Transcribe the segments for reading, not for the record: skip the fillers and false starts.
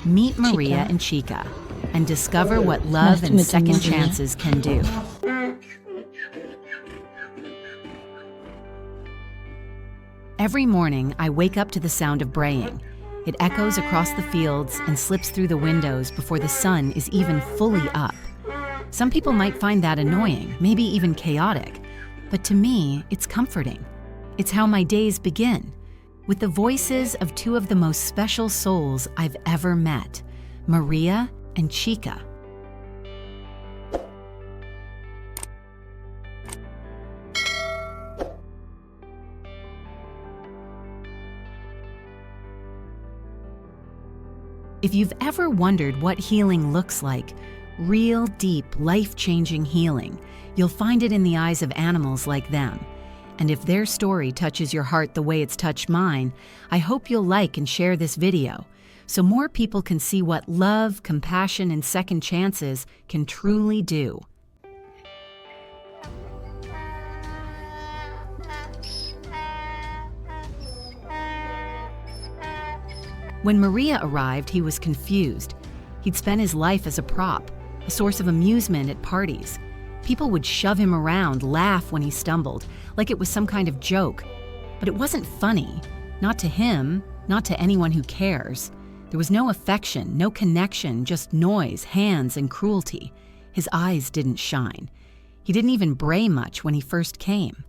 Meet Maria Chica. and Chica and discover what love Nice to and meet you, second Maria. chances can do. Every morning, I wake up to the sound of braying. It echoes across the fields and slips through the windows before the sun is even fully up. Some people might find that annoying, maybe even chaotic, but to me, it's comforting. It's how my days begin, with the voices of two of the most special souls I've ever met, Maria and Chica. If you've ever wondered what healing looks like, real, deep, life-changing healing, you'll find it in the eyes of animals like them. And if their story touches your heart the way it's touched mine, I hope you'll like and share this video so more people can see what love, compassion, and second chances can truly do. When Maria arrived, he was confused. He'd spent his life as a prop, a source of amusement at parties. People would shove him around, laugh when he stumbled, like it was some kind of joke. But it wasn't funny. Not to him, not to anyone who cares. There was no affection, no connection, just noise, hands, and cruelty. His eyes didn't shine. He didn't even bray much when he first came.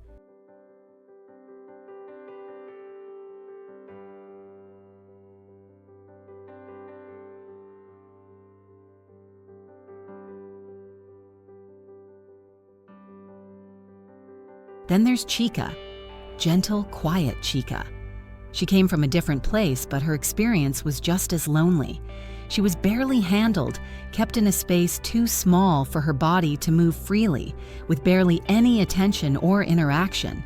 Then there's Chica, gentle, quiet Chica. She came from a different place, but her experience was just as lonely. She was barely handled, kept in a space too small for her body to move freely, with barely any attention or interaction.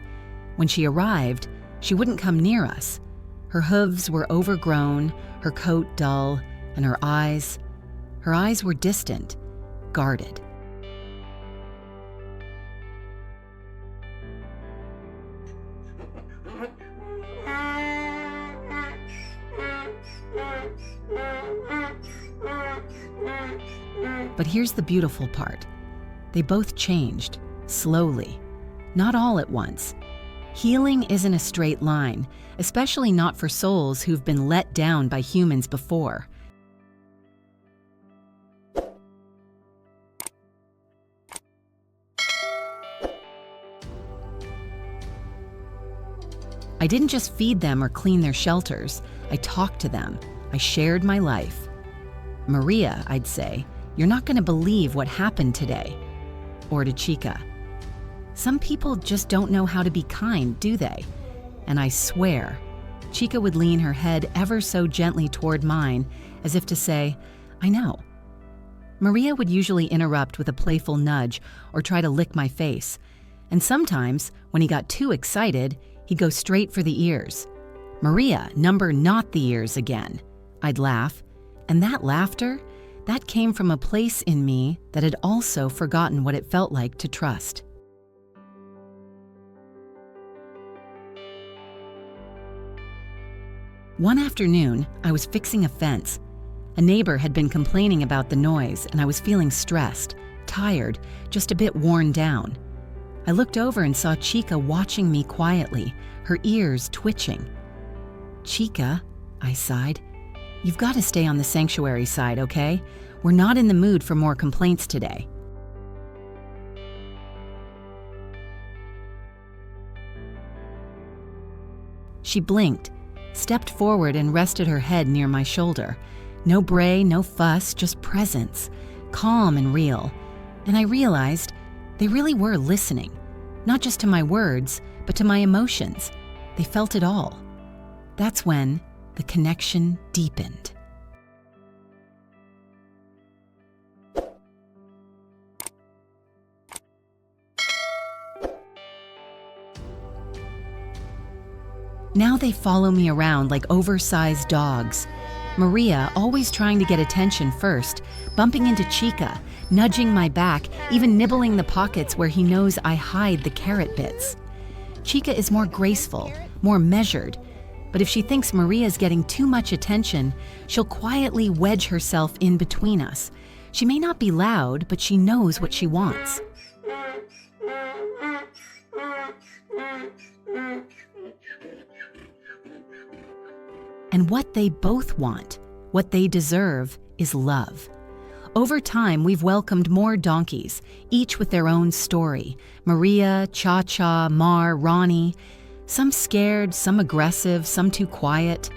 When she arrived, she wouldn't come near us. Her hooves were overgrown, her coat dull, and her eyes were distant, guarded. But here's the beautiful part. They both changed, slowly, not all at once. Healing isn't a straight line, especially not for souls who've been let down by humans before. I didn't just feed them or clean their shelters. I talked to them. I shared my life. Maria, I'd say, "You're not going to believe what happened today." Or to Chica, "Some people just don't know how to be kind, do they?" And I swear, Chica would lean her head ever so gently toward mine, as if to say, "I know." Maria would usually interrupt with a playful nudge or try to lick my face. And sometimes, when he got too excited, he'd go straight for the ears. "Maria, number not the ears again." I'd laugh, and that laughter, that came from a place in me that had also forgotten what it felt like to trust. One afternoon, I was fixing a fence. A neighbor had been complaining about the noise, and I was feeling stressed, tired, just a bit worn down. I looked over and saw Chica watching me quietly, her ears twitching. "Chica," I sighed, "you've got to stay on the sanctuary side, okay? We're not in the mood for more complaints today." She blinked, stepped forward and rested her head near my shoulder. No bray, no fuss, just presence, calm and real. And I realized they really were listening, not just to my words, but to my emotions. They felt it all. That's when the connection deepened. Now they follow me around like oversized dogs. Maria always trying to get attention first, bumping into Chica, nudging my back, even nibbling the pockets where he knows I hide the carrot bits. Chica is more graceful, more measured, But if she thinks Maria's getting too much attention, she'll quietly wedge herself in between us. She may not be loud, but she knows what she wants. And what they both want, what they deserve, is love. Over time, we've welcomed more donkeys, each with their own story. Maria, Cha-Cha, Mar, Ronnie. Some scared, some aggressive, some too quiet.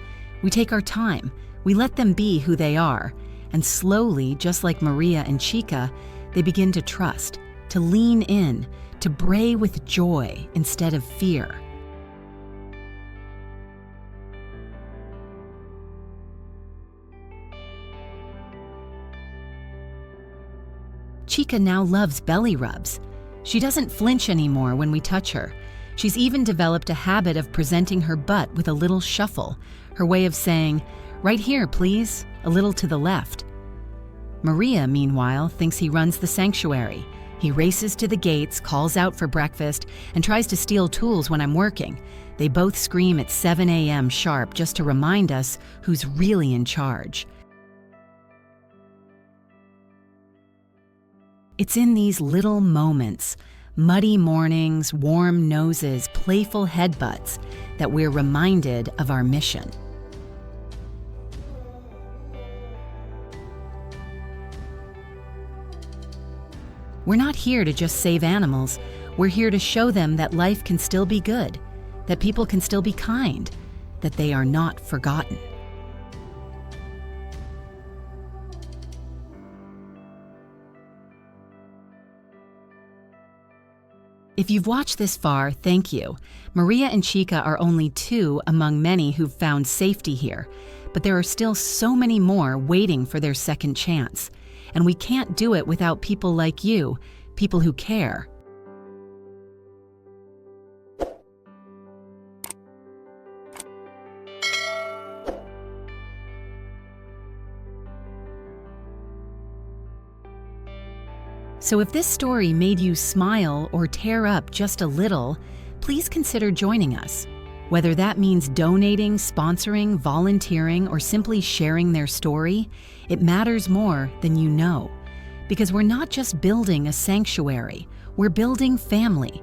We take our time. We let them be who they are. And slowly, just like Maria and Chica, they begin to trust, to lean in, to bray with joy instead of fear. Chica now loves belly rubs. She doesn't flinch anymore when we touch her. She's even developed a habit of presenting her butt with a little shuffle, her way of saying, "Right here, please," a little to the left. Maria, meanwhile, thinks he runs the sanctuary. He races to the gates, calls out for breakfast, and tries to steal tools when I'm working. They both scream at 7 a.m. sharp just to remind us who's really in charge. It's in these little moments, muddy mornings, warm noses, playful headbutts, that we're reminded of our mission. We're not here to just save animals. We're here to show them that life can still be good, that people can still be kind, that they are not forgotten. If you've watched this far, thank you. Maria and Chica are only two among many who've found safety here, but there are still so many more waiting for their second chance. And we can't do it without people like you, people who care. So if this story made you smile or tear up just a little, please consider joining us. Whether that means donating, sponsoring, volunteering, or simply sharing their story, it matters more than you know. Because we're not just building a sanctuary, we're building family.